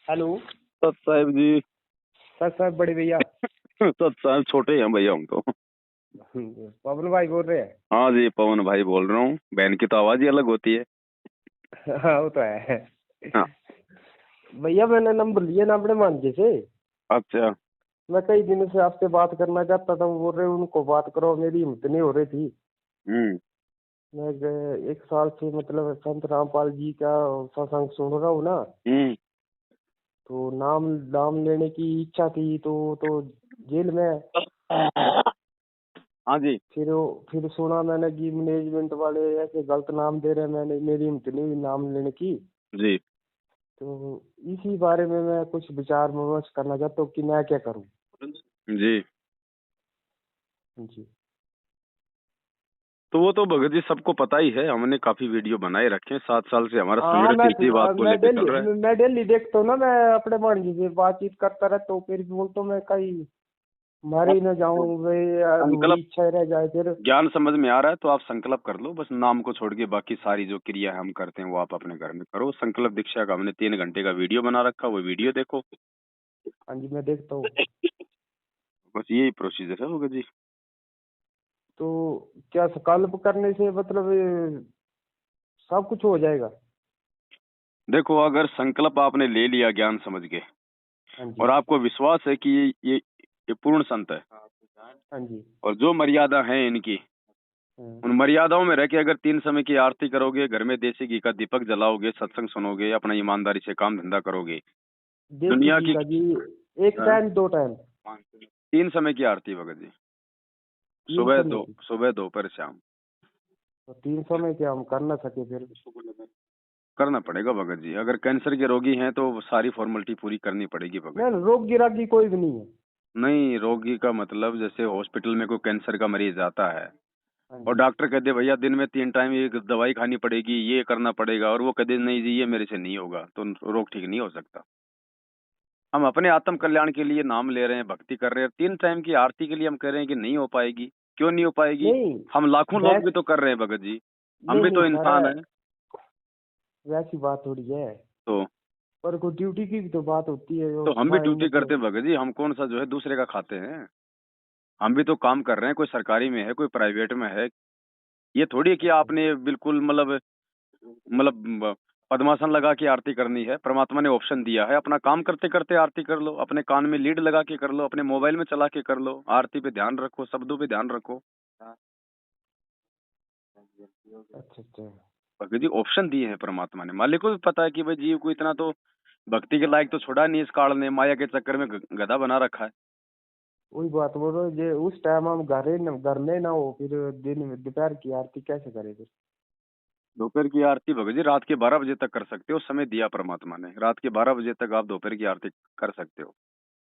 Hello. सत साहब जी। Sir साहब बड़े भैया। सत साहब छोटे हैं भैया हम तो। पवन भाई बोल रहे हैं। हाँ जी, पवन भाई बोल रहा हूँ। बहन की तो आवाज ही अलग होती है। हाँ वो तो है। हाँ। भैया मैंने नंबर लिया ना अपने मांझे से। अच्छा। मैं कई दिनों से आपसे बात करना चाहता था, वो बोल रहे उनको बात करो, मेरी हिम्मत नहीं हो रही थी। हम्म। मैं एक साल से मतलब संत रामपाल जी का सत्संग सुन रहा हूँ ना। हम्म। तो नाम नाम लेने की इच्छा थी तो जेल में है। हाँ जी। फिर सुना मैंने कि मैनेजमेंट वाले ऐसे गलत नाम दे रहे हैं, मैंने मेरी हिम्मत नहीं हुई नाम लेने की। जी। तो इसी बारे में मैं कुछ विचार विमर्श करना चाहता हूँ कि मैं क्या करूँ। जी। जी। तो वो तो भगत जी सबको पता ही है, हमने काफी वीडियो बनाए रखे हैं। 7 साल से हमारा हाँ संघर्ष इसी बात को लेके चल रहा है। मैं डेली देखता हूँ ना, मैं अपने भांजी से बातचीत करता रहता हूँ, फिर भी बोलता हूँ मैं कहीं मर ही न जाऊँ, वे अधूरी संकल्प इच्छा रह जाए फिर। ज्ञान समझ में आ रहा है तो आप संकल्प कर लो, बस नाम को छोड़ के बाकी सारी जो क्रिया हम करते हैं वो आप अपने घर में करो। संकल्प दीक्षा का हमने 3 घंटे का वीडियो बना रखा, वो वीडियो देखो। हाँ जी मैं देखता हूँ। बस यही प्रोसीजर है भगत जी। तो क्या संकल्प करने से मतलब सब कुछ हो जाएगा? देखो, अगर संकल्प आपने ले लिया ज्ञान समझ के हाँ और जी। आपको विश्वास है कि ये पूर्ण संत है हाँ जी। और जो मर्यादा है इनकी, हाँ। उन मर्यादाओं में रह के अगर 3 समय की आरती करोगे, घर में देसी घी का दीपक जलाओगे, सत्संग सुनोगे, अपना ईमानदारी से काम धंधा करोगे, देसी दुनिया घी की का जी? एक हाँ, टाइम दो टाइम? 3 समय की आरती भगत जी। 3 समय की? सुबह दोपहर शाम। तो 3 समय क्या हम कर ना सके फिर? करना पड़ेगा भगत जी। अगर कैंसर के रोगी हैं तो सारी फॉर्मेलिटी पूरी करनी पड़ेगी भगत नहीं जी। रोग गिरागी कोई भी नहीं है। नहीं, रोगी का मतलब जैसे हॉस्पिटल में कोई कैंसर का मरीज आता है हाँ और जी। डॉक्टर कहते भैया दिन में 3 टाइम ये दवाई खानी पड़ेगी, ये करना पड़ेगा, और वो कहते नहीं जी ये मेरे से नहीं होगा, तो रोग ठीक नहीं हो सकता। हम अपने आत्म कल्याण के लिए नाम ले रहे हैं, भक्ति कर रहे हैं, 3 टाइम की आरती के लिए हम कह रहे हैं कि नहीं हो पाएगी। क्यों नहीं हो पाएगी? नहीं हम लाखों लोग भी वैस तो कर रहे हैं भगत जी। हम नहीं भी नहीं तो सर, इंसान हैं। वैसी बात थोड़ी है। तो पर कोई ड्यूटी की भी तो बात होती है जो हम भी समय ड्यूटी करते मतलब। हैं भगत जी। हम कौन सा जो है दूसरे का खाते हैं? हम भी तो काम कर रहे हैं, कोई सरकारी में है, कोई प्राइवेट में है। ये थोड़ी है कि आपने बिल्कुल मतलब पद्मासन लगा के आरती करनी है। परमात्मा ने ऑप्शन दिया है, अपना काम करते करते आरती कर लो, अपने कान में लीड लगा के कर लो, अपने मोबाइल में चला के कर लो। आरती पे ध्यान रखो, शब्दों पे ध्यान रखो। अच्छा अच्छा। भगत जी ऑप्शन दिए हैं परमात्मा ने। मालिक को भी पता है कि भाई जीव को इतना तो भक्ति के लायक तो छोड़ा नहीं इस काल ने, माया के चक्कर में गधा बना रखा है। वही बात बोल रहे हो, जे उस टाइम हम घर में ना हो, फिर दिन में दोपहर की आरती कैसे करें फिर? दोपहर की आरती भगत जी रात के 12 बजे तक कर सकते हो, समय दिया परमात्मा ने। रात के 12 बजे तक आप दोपहर की आरती कर सकते हो।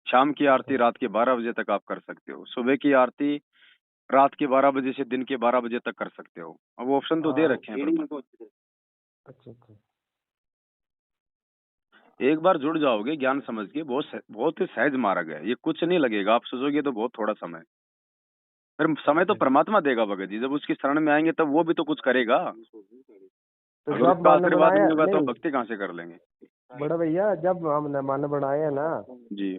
शाम की आरती अच्छा। रात के 12 बजे तक आप कर सकते हो। सुबह की आरती रात के 12 बजे से दिन के 12 बजे तक कर सकते हो। अब ऑप्शन तो दे हाँ। रखे हैं परमात्मा। अच्छा अच्छा। एक बार जुड़ जाओगे ज्ञान समझ के, बहुत ही सहज मार्ग है ये। कुछ नहीं लगेगा, आप सोचोगे तो बहुत थोड़ा समय। फिर समय तो अच्छा। परमात्मा देगा भगत जी। जब उसकी शरण में आएंगे तब वो भी तो कुछ करेगा। तो अगर जब उसका मन आशीर्वाद बनाया नहीं होगा तो हम नहीं, भक्ति कहाँ से कर लेंगे? बड़ा भैया जब हमने मन बनाया ना, जी।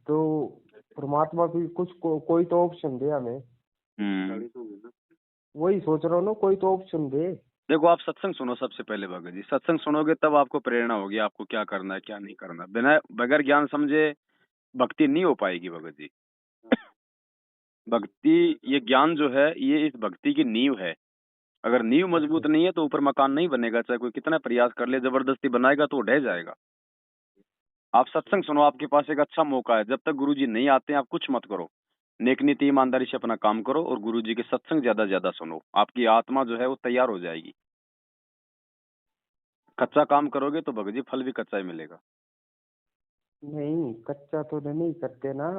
तो परमात्मा भी कोई तो ऑप्शन दे हमें। हम्म। वही सोच रहा हूँ ना, कोई तो ऑप्शन दे। देखो, आप सत्संग सुनो सबसे पहले भगत जी। सत्संग सुनोगे तब आपको प्रेरणा होगी आपको क्या करना है क्या नहीं करना। बिना बगैर ज्ञान समझे भक्ति नहीं हो पाएगी भगत जी। भक्ति, ये ज्ञान जो है ये इस भक्ति की नींव है। अगर नींव अच्छा। मजबूत नहीं है तो ऊपर मकान नहीं बनेगा। चाहे कोई कितना प्रयास कर ले, जबरदस्ती बनाएगा तो वो ढह जाएगा। आप सत्संग सुनो, आपके पास एक अच्छा मौका है। जब तक गुरुजी नहीं आते हैं आप कुछ मत करो। नेक नीति ईमानदारी से अपना काम करो और गुरुजी के सत्संग ज्यादा ज्यादा सुनो। आपकी आत्मा जो है वो तैयार हो जाएगी। कच्चा काम करोगे तो भगत जी फल भी कच्चा ही मिलेगा। नहीं कच्चा तो नहीं करते ना।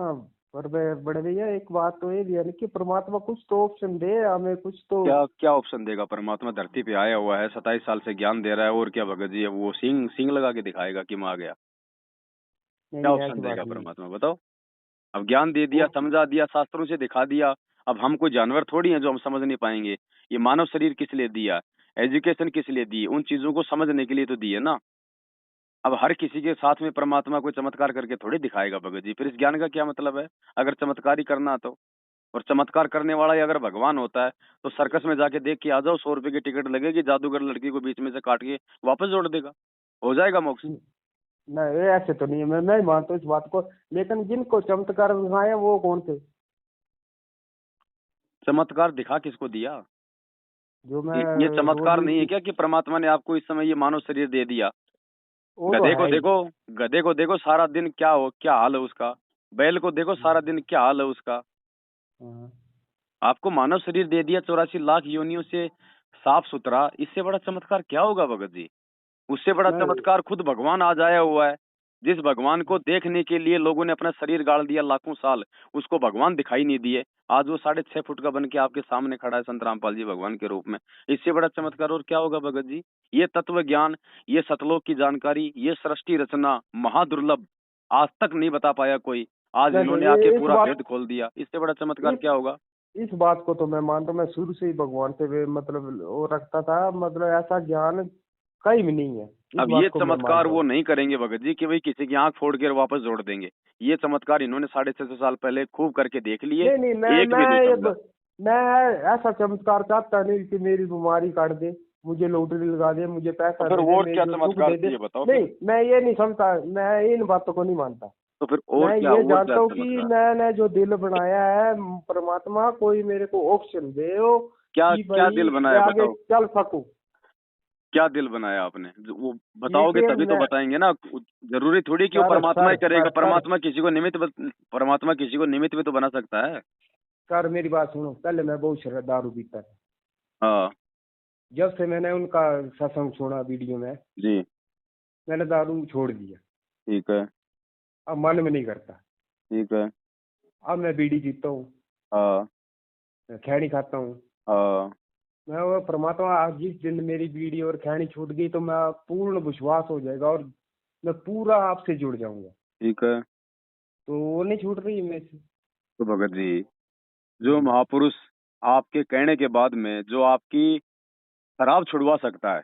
पर बड़े भैया एक बात तो ये भी है ना कि परमात्मा कुछ तो ऑप्शन दे हमें, कुछ तो। क्या क्या ऑप्शन देगा परमात्मा? धरती पे आया हुआ है, 27 साल से ज्ञान दे रहा है, और क्या भगत जी? अब वो सिंग सिंग लगा के दिखाएगा कि मैं आ गया? नहीं क्या नहीं ऑप्शन ऐसी बात देगा नहीं है। परमात्मा बताओ? अब ज्ञान दे दिया, वो समझा दिया, शास्त्रों से दिखा दिया। अब हम कोई जानवर थोड़ी हैं जो हम समझ नहीं पाएंगे। ये मानव शरीर किस लिए दिया, एजुकेशन किस लिए दी? उन चीजों को समझने के लिए तो दी है ना। अब हर किसी के साथ में परमात्मा कोई चमत्कार करके थोड़ी दिखाएगा भगत जी, फिर इस ज्ञान का क्या मतलब है अगर चमत्कार ही करना तो। और चमत्कार करने वाला ही अगर भगवान होता है तो सर्कस में जाके देख के आ जाओ, 100 रुपए की टिकट लगेगी, जादूगर लड़की को बीच में से काट के वापस जोड़ देगा, हो जाएगा मोक्ष। नहीं ये ऐसे तो नहीं है, मैं नहीं मानता इस बात को। लेकिन जिनको चमत्कार दिखाए वो कौन थे? चमत्कार दिखा किसको दिया? जो मैं ये रोज चमत्कार नहीं है क्या कि परमात्मा ने आपको इस समय ये मानव शरीर दे दिया? वो तो गधे को है ही। देखो, गधे को देखो सारा दिन क्या हाल है उसका। बैल को देखो सारा दिन क्या हाल है उसका। हाँ। आपको मानव शरीर दे दिया 84 लाख योनियों से साफ सुथरा, इससे बड़ा चमत्कार क्या होगा भगत जी? उससे बड़ा नहीं चमत्कार खुद भगवान आज आया हुआ है। जिस भगवान को देखने के लिए लोगों ने अपना शरीर गाड़ दिया लाखों साल, उसको भगवान दिखाई नहीं दिए। आज वो 6.5 फुट का बन के आपके सामने खड़ा है संत रामपाल जी भगवान के रूप में। इससे बड़ा चमत्कार और क्या होगा भगत जी? ये तत्व ज्ञान, ये सतलोक की जानकारी, ये सृष्टि रचना महादुर्लभ, आज तक नहीं बता पाया कोई। आज नहीं इन्होंने नहीं, आके इस पूरा बात भेद खोल दिया, इससे बड़ा चमत्कार इस क्या होगा? इस बात को तो मैं मानता हूँ। मैं शुरू से ही भगवान से मतलब वो रखता था, मतलब ऐसा ज्ञान कहीं भी नहीं है। इस अब ये बात को मैं चमत्कार मानता वो हूँ। नहीं करेंगे भगत जी कि भाई किसी की आंख फोड़ के वापस जोड़ देंगे। ये चमत्कार इन्होंने 650 साल पहले खूब करके देख लिए, नहीं नहीं, मैं एक भी नहीं मैं ये समझा। मैं ऐसा चमत्कार चाहता नहीं कि मेरी बीमारी काट दे, मुझे लॉटरी लगा दे, मुझे तो पैसा फिर दे दे, और मैं क्या जो सुख चमत्कार दे दे। चाहिए बताओ फिर? नहीं, मैं ये नहीं समझता, मैं इन बातों को नहीं मानता। तो फिर मैं ये और क्या जानता हूँ कि चमत्कार? मैंने जो दिल बनाया है, परमात्मा कोई मेरे को ऑप्शन दे हो क्या कि क्या भाई दिल मैं बनाया आगे बताओ? चल सकूं। क्या दिल बनाया आपने वो ये बताओगे कि तभी तो मैं बताएंगे ना। जरूरी थोड़ी कि वो सर परमात्मा सर ही करेगा। सर सर परमात्मा किसी को निमित्त भी तो बना सकता है। सर मेरी बात सुनो। पहले मैं बहुत शराब दारू पीता था। हाँ जब से मैंने उनका सत्संग सुना वीडियो में, जी, मैंने दारू छोड़ दिया। ठीक है, अब मन में नहीं करता। ठीक है। अब मैं बीड़ी पीता हूँ, हाँ मैं खैनी खाता हूँ। हाँ, मैं वो परमात्मा आज जिस दिन मेरी बीड़ी और खैनी छूट गई तो मैं पूर्ण विश्वास हो जाएगा और मैं पूरा आपसे जुड़ जाऊंगा। ठीक है। तो वो नहीं छूट रही मेरे से। तो भगत जी, जो हम्म। महापुरुष आपके कहने के बाद में जो आपकी शराब छुड़वा सकता है,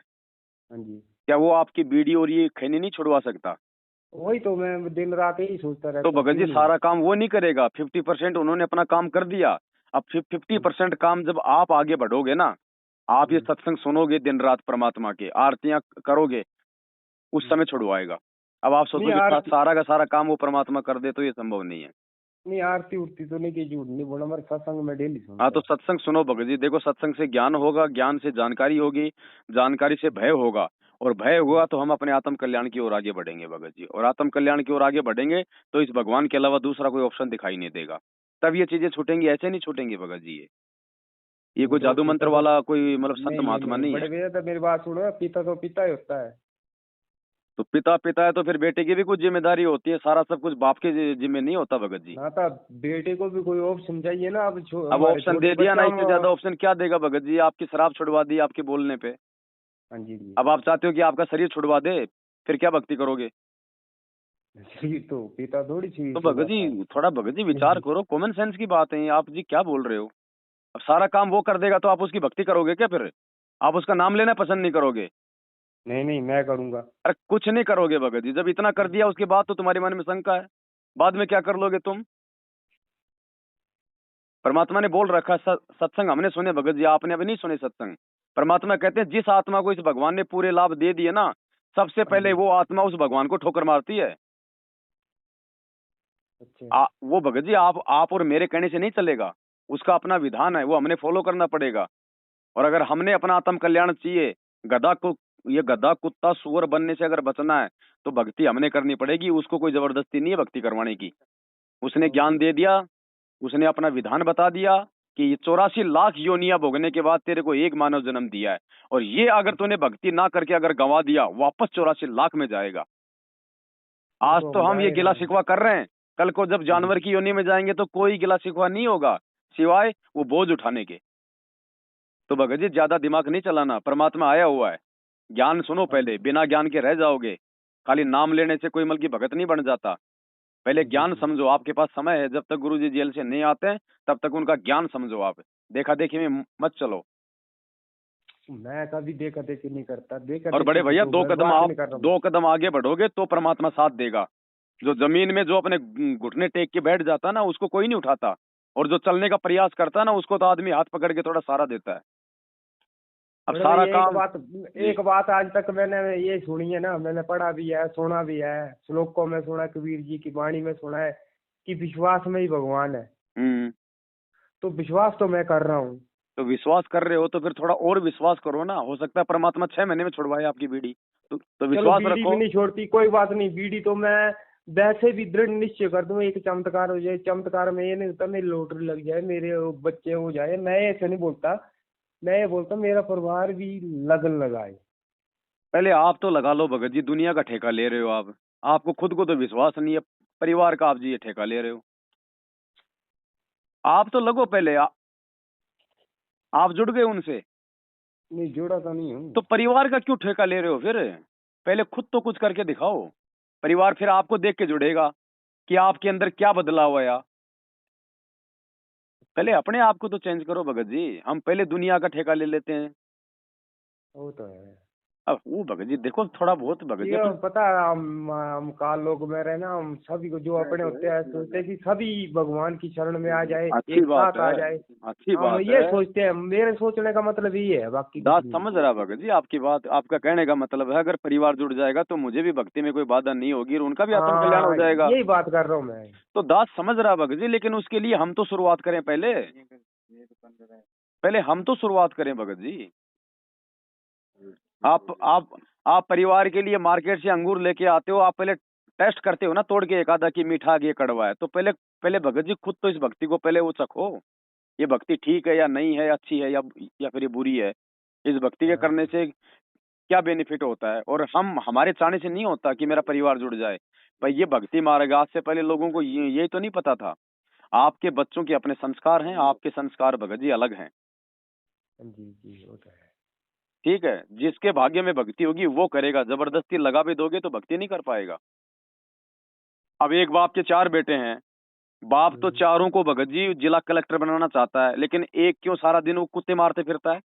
हाँ जी। क्या वो आपकी बीड़ी और ये खैनी नहीं छुड़वा सकता? वही तो मैं दिन रात यही सोचता तो रहता हूँ, भगत क्यों जी नहीं सारा होगा। काम वो नहीं करेगा, 50% उन्होंने अपना काम कर दिया। अब 50% काम जब आप आगे बढ़ोगे ना, आप ये हम्म, सत्संग सुनोगे दिन रात परमात्मा के, आरतियां करोगे, उस हम्म। समय छुड़वाएगा। अब आप नहीं सोचोगे आरती, सारा का सारा काम वो परमात्मा कर दे, तो ये संभव नहीं है। नहीं आरती उरती तो नहीं की, झूठ नहीं बोला, हमारे सत्संग में डेली हाँ सुनता तो हूँ। सत्संग सुनो भगत जी, देखो सत्संग से ज्ञान होगा, ज्ञान से जानकारी होगी, जानकारी से भय होगा, और भय हुआ तो हम अपने आत्म कल्याण की ओर आगे बढ़ेंगे भगत जी। और आत्म कल्याण की ओर आगे बढ़ेंगे तो इस भगवान के अलावा दूसरा कोई ऑप्शन दिखाई नहीं देगा। तब ये चीजें छूटेंगी, ऐसे नहीं छूटेंगी भगत जी। ये वो कोई तो जादू मंत्र पीता तो, वाला कोई मतलब संत नहीं नहीं महात्मा नहीं, नहीं है। बड़े भैया तो मेरी बात सुनो, पीता तो पीता ही होता है। तो पिता पिता है तो फिर बेटे की भी कुछ जिम्मेदारी होती है, सारा सब कुछ बाप के जिम्मे नहीं होता भगत जी। ना था, बेटे को भी कोई ऑप्शन चाहिए ना। अब अब हमारे ऑप्शन छोटे दे दिया ना, बच्चा इससे ज्यादा ऑप्शन क्या देगा भगत जी? आपकी शराब छुड़वा दी आपके बोलने पे। हाँ जी जी। अब आप चाहते हो कि आपका शरीर छुड़वा दे, फिर क्या भक्ति करोगे? शरीर तो पीता थोड़ी तो शरीर भगत छुड़वाता जी थोड़ा भगत जी है। विचार करो, कॉमन सेंस की बात है ये, आप जी क्या बोल रहे हो? अब सारा काम वो कर देगा तो आप उसकी भक्ति करोगे क्या फिर? आप उसका नाम लेना पसंद नहीं करोगे? नहीं नहीं, मैं करूंगा। अरे कुछ नहीं करोगे भगत जी, जब इतना कर दिया उसके बाद तो तुम्हारे मन में शंका है, बाद में क्या कर लोगे तुम? परमात्मा ने बोल रखा है, सत्संग हमने सुने भगत जी, आपने अभी नहीं सुने सत्संग। परमात्मा कहते हैं जिस आत्मा को इस भगवान ने पूरे लाभ दे दिए ना, सबसे हाँ पहले जी। वो आत्मा उस भगवान को ठोकर मारती है। अच्छा। वो भगत जी आप और मेरे कहने से नहीं चलेगा, उसका अपना विधान है, वो हमने फॉलो करना पड़ेगा। और अगर हमने अपना आत्म कल्याण चाहिए, गधा को ये गधा कुत्ता सुअर बनने से अगर बचना है, तो भक्ति हमने करनी पड़ेगी, उसको कोई जबरदस्ती नहीं है भक्ति करवाने की। उसने वो ज्ञान तो दे दिया, उसने अपना विधान बता दिया कि ये 84 लाख योनियां भोगने के बाद तेरे को एक मानव जन्म दिया है, और ये अगर तूने भक्ति ना करके अगर गंवा दिया, वापस 84 लाख में जाएगा। वो आज तो तो हम हम ये जाएगा। गिला शिकवा कर रहे हैं, कल को जब हाँ जी। जानवर की योनि में जाएंगे तो कोई गिला शिकवा नहीं होगा, सिवाय वो बोझ उठाने के। तो भगत जी ज्यादा दिमाग नहीं चलाना, परमात्मा आया हुआ है। ज्ञान सुनो हाँ पहले, बिना ज्ञान के रह जाओगे। खाली नाम लेने से कोई मल की भगत नहीं बन जाता। पहले जी ज्ञान जी। समझो, आपके पास समय है, जब तक गुरुजी जेल से नहीं आते हैं तब तक उनका ज्ञान समझो। आप देखा देखी में मत चलो। मैं कभी देखा देखी नहीं करता, देखा और बड़े देखी की भैया तो मैं बात नहीं कर रहा हूँ। 2 कदम आगे बढ़ोगे तो परमात्मा साथ देगा। जो जमीन में जो अपने घुटने टेक के बैठ जाता है ना, उसको कोई नहीं उठाता। और जो चलने का प्रयास करता है ना, उसको तो आदमी हाथ पकड़ के थोड़ा सहारा देता है। अब बड़े सारा भैया काम जी। एक बात आज तक मैंने ये सुनी है ना, मैंने पढ़ा भी है, सुना भी है, श्लोकों में सुना है, कबीर जी की वाणी में सुना है कि विश्वास में ही भगवान है। हम्म। तो विश्वास तो मैं कर रहा हूँ। तो विश्वास कर रहे हो तो फिर थोड़ा और विश्वास करो ना। हो सकता है परमात्मा 6 महीने में छुड़वाए आपकी बीड़ी। तो चलो विश्वास बीड़ी भी रखो। नहीं छोड़ती, कोई बात नहीं, बीड़ी तो मैं वैसे भी दृढ़ निश्चय कर दूं, एक चमत्कार हो जाए, चमत्कार में ये नहीं होता मेरी लॉटरी लग जाए, मेरे वो बच्चे हो जाए, मैं ऐसे नहीं बोलता। मैं ये बोलता हूं, मेरा परिवार भी लगन लगाए। पहले आप तो लगा लो भगत जी, दुनिया का ठेका ले रहे हो आप। आपको खुद को तो विश्वास नहीं है, परिवार का आप जी ये ठेका ले रहे हो। आप तो लगो पहले आप जुड़ गए उनसे, नहीं जुड़ा तो नहीं हूँ। तो परिवार का क्यों ठेका ले रहे हो फिर? पहले खुद तो कुछ करके दिखाओ। परिवार फिर आपको देख के जुड़ेगा कि आपके अंदर क्या बदलाव आया। पहले अपने आप को तो चेंज करो भगत जी। हम पहले दुनिया का ठेका ले लेते हैं। वो तो है। अब वो भगत जी देखो, थोड़ा बहुत भगत जी ये अपने। पता है, हम काल लोग में रहे ना, हम सभी को जो अपने होते हैं सोचते हैं कि सभी भगवान की शरण में आ जाए, अच्छी एक बात साथ आ है, जाए। अच्छी हम बात ये है। सोचते हैं, मेरे सोचने का मतलब ये है, बाकी कुछ दास नहीं है। समझ रहा भगत जी आपकी बात। आपका कहने का मतलब है अगर परिवार जुड़ जाएगा तो मुझे भी भक्ति में कोई बाधा नहीं होगी और उनका भी आत्म कल्याण हो हाँ जाएगा। यही बात कर रहा हूँ मैं। तो दास समझ रहा भगत जी, लेकिन उसके लिए हम तो शुरुआत करें पहले। पहले हम तो शुरुआत करें भगत जी। आप परिवार के लिए मार्केट से अंगूर लेके आते हो, आप पहले टेस्ट करते हो ना तोड़ के एक आधा कि मीठा ये कड़वा है। तो पहले पहले भगत जी खुद तो इस भक्ति को पहले वो चखो। ये भक्ति ठीक है या नहीं है, अच्छी है या फिर ये बुरी है। इस भक्ति के हाँ करने से क्या बेनिफिट होता है। और हम हमारे चाहने से नहीं होता कि मेरा परिवार जुड़ जाए। भाई ये भक्ति मार्ग आज से पहले लोगों को ये तो नहीं पता था। आपके बच्चों के अपने संस्कार हैं, आपके संस्कार भगत जी अलग हैं। जी जी वो तो है। ठीक है, जिसके भाग्य में भक्ति होगी वो करेगा। जबरदस्ती लगा भी दोगे तो भक्ति नहीं कर पाएगा। अब एक बाप के 4 बेटे हैं। बाप तो हम्म, चारों को भगत जी जिला कलेक्टर बनाना चाहता है, लेकिन एक क्यों सारा दिन वो कुत्ते मारते फिरता है।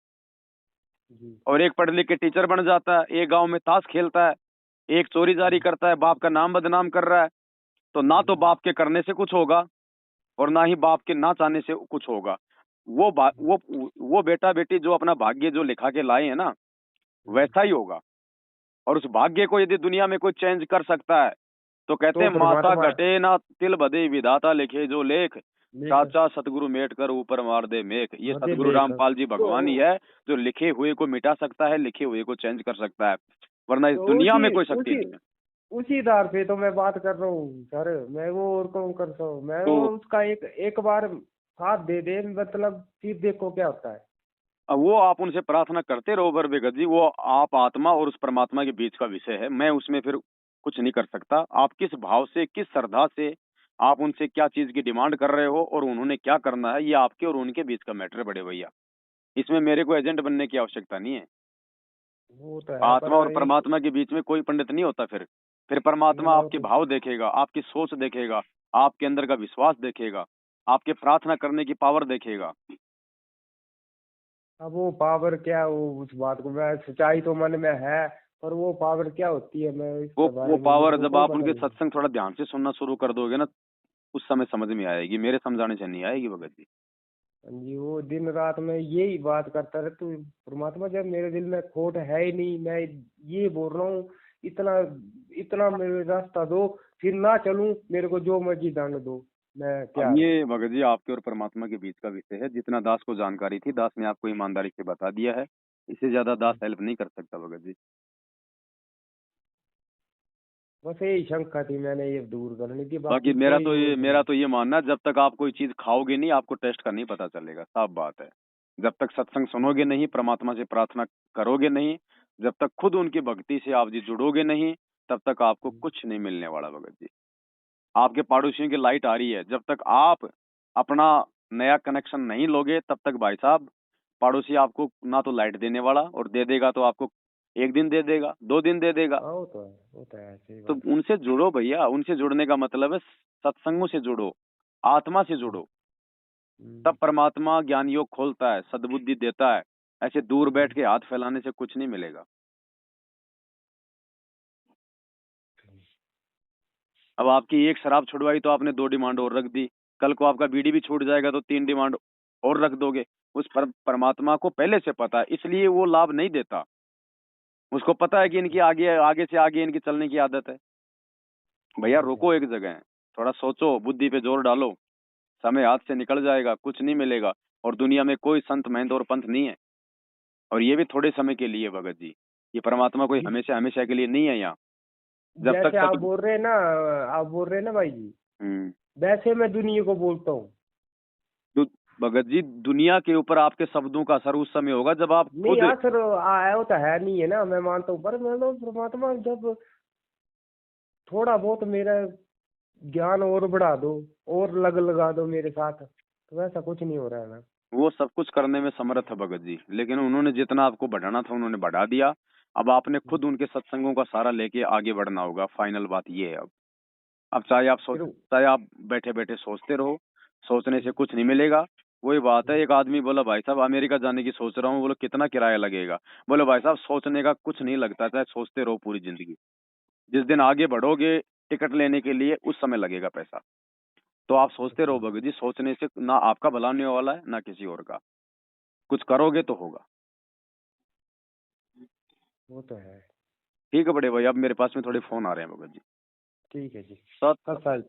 जी और एक पढ़ लिख के टीचर बन जाता है, एक गांव में ताश खेलता है, एक चोरी जारी हम्म, करता है, बाप का नाम बदनाम कर रहा है। तो ना तो बाप के करने से कुछ होगा और ना ही बाप के ना चाहने से कुछ होगा। वो बेटा बेटी जो अपना भाग्य जो लिखा के लाए हैं ना, हम्म। वैसा ही होगा। और उस भाग्य को यदि दुनिया में कोई चेंज कर सकता है तो कहते तो हैं माता परमात्मा घटे ना तिल बदे विधाता लिखे जो लेख, लेकर चाचा सतगुरु मेट कर ऊपर मार दे मेघ। ये मदे सतगुरु लेकर रामपाल जी तो भगवान ही है जो लिखे हुए को मिटा सकता है, लिखे हुए को चेंज कर सकता है। वरना इस तो दुनिया में उसी कोई शक्ति उसी नहीं है। उसी आधार पे तो मैं बात कर रहा हूँ सर। मैं वो और कौन करता हूँ, मैं तो वो उसका एक एक बार साथ दे दे, मतलब फिर देखो क्या होता है। अब वो आप उनसे प्रार्थना करते रहो बर बेगत जी। वो आप आत्मा और उस परमात्मा के बीच का विषय है। मैं उसमें फिर कुछ नहीं कर सकता। आप किस भाव से, किस श्रद्धा से आप उनसे क्या चीज की डिमांड कर रहे हो और उन्होंने क्या करना है, ये आपके और उनके बीच का मैटर है बड़े भैया। इसमें मेरे को एजेंट बनने की आवश्यकता नहीं है। वो तो है पर आत्मा और एक परमात्मा के बीच में कोई पंडित नहीं होता। फिर परमात्मा मतलब आपके भाव देखेगा, आपकी सोच देखेगा, आपके अंदर का विश्वास देखेगा, आपके प्रार्थना करने की पावर देखेगा। अब वो पावर क्या, वो उस बात को मैं, सच्चाई तो मन में है, पर वो पावर क्या होती है मैं इसके वो बारे में मेरे पावर को जब कोई आप पता उनके नहीं। सत्संग थोड़ा ध्यान से सुनना शुरू कर दोगे ना, उस समय समझ में आएगी। मेरे समझाने से नहीं आएगी भगत जी। हाँ जी, वो दिन रात में यही बात करता रहे, तू परमात्मा जब मेरे दिल में खोट है ही नहीं, मैं ये बोल रहा हूँ, इतना इतना मेरे रास्ता दो, फिर ना चलूं, मेरे को जो मर्जी दंड दो, मैं अब तैयार हूँ। ये भगत जी आपके और परमात्मा के बीच का विषय है। जितना दास को जानकारी थी, दास ने आपको ईमानदारी से बता दिया है। इससे ज्यादा दास हेल्प नहीं कर सकता भगत जी। बस यही शंका थी, मैंने ये दूर करने की, बाकी बाकी कोई वो मेरा नहीं। तो ये मानना है, जब तक आप कोई चीज खाओगे नहीं आपको टेस्ट का नहीं पता चलेगा। साफ बात है। जब तक सत्संग सुनोगे नहीं, परमात्मा से प्रार्थना करोगे नहीं, जब तक खुद उनकी भक्ति से आप जी जुड़ोगे नहीं, तब तक आपको कुछ नहीं मिलने वाला भगत जी। आपके पड़ोसियों की लाइट आ रही है, जब तक आप अपना नया कनेक्शन नहीं लोगे तब तक भाई साहब पड़ोसी आपको ना तो लाइट देने वाला, और दे देगा तो आपको 1 दिन दे देगा, 2 दिन दे देगा। हाँ वो तो है, सही तो बात उनसे जुड़ो भैया। उनसे जुड़ने का मतलब है सत्संगों से जुड़ो, आत्मा से है। जुड़ो। तब परमात्मा ज्ञान योग खोलता है, सद्बुद्धि देता है। ऐसे दूर बैठ के हाथ फैलाने से कुछ नहीं मिलेगा। अब आपकी एक शराब छुड़वाई तो आपने 2 डिमांड और रख दी। कल को आपका बीड़ी भी छूट जाएगा तो 3 डिमांड और रख दोगे। उस परमात्मा को पहले से पता है, इसलिए वो लाभ नहीं देता। उसको पता है कि इनकी आगे आगे से आगे इनकी चलने की आदत है। भैया रुको एक जगह, थोड़ा सोचो, बुद्धि पे जोर डालो। समय हाथ से निकल जाएगा, कुछ नहीं मिलेगा। और दुनिया में कोई संत महंत और पंथ नहीं है। और ये भी थोड़े समय के लिए भगत जी। ये परमात्मा कोई जी, हमेशा हमेशा के लिए नहीं है यहाँ। जब तक जैसे सब। आप बोल रहे हैं ना भाई जी, हम्म। वैसे मैं दुनिया को बोलता हूँ। दु- भगत जी, दुनिया के ऊपर आपके शब्दों का असर उस समय होगा जब आप नहीं खुद। हाँ सर, आया वो तो है नहीं है ना, मैं मानता हूँ, पर मैं तो परमात्मा जब थोड़ा बहुत मेरा ज्ञान और बढ़ा दो और लगा दो मेरे साथ, तो वैसा कुछ नहीं हो रहा है ना। वो सब कुछ करने में समर्थ है भगत जी, लेकिन उन्होंने जितना आपको बढ़ाना था उन्होंने बढ़ा दिया। अब आपने खुद उनके सत्संगों का सहारा लेके आगे बढ़ना होगा। फाइनल बात ये है। अब फिर चाहे आप बैठे बैठे सोचते रहो, सोचने से कुछ नहीं मिलेगा। वही बात है, एक आदमी बोला भाई साहब अमेरिका जाने की सोच रहा हूँ। बोलो कितना किराया लगेगा? बोले भाई साहब सोचने का कुछ नहीं लगता, चाहे सोचते रहो पूरी जिंदगी। जिस दिन आगे बढ़ोगे टिकट लेने के लिए, उस समय लगेगा पैसा। तो आप सोचते रहो भगत जी, सोचने से ना आपका भला होने वाला है ना किसी और का। कुछ करोगे तो होगा। वो तो है। ठीक है बड़े भाई, अब मेरे पास में थोड़े फोन आ रहे हैं भगत जी। ठीक है जी। सत सत्संग।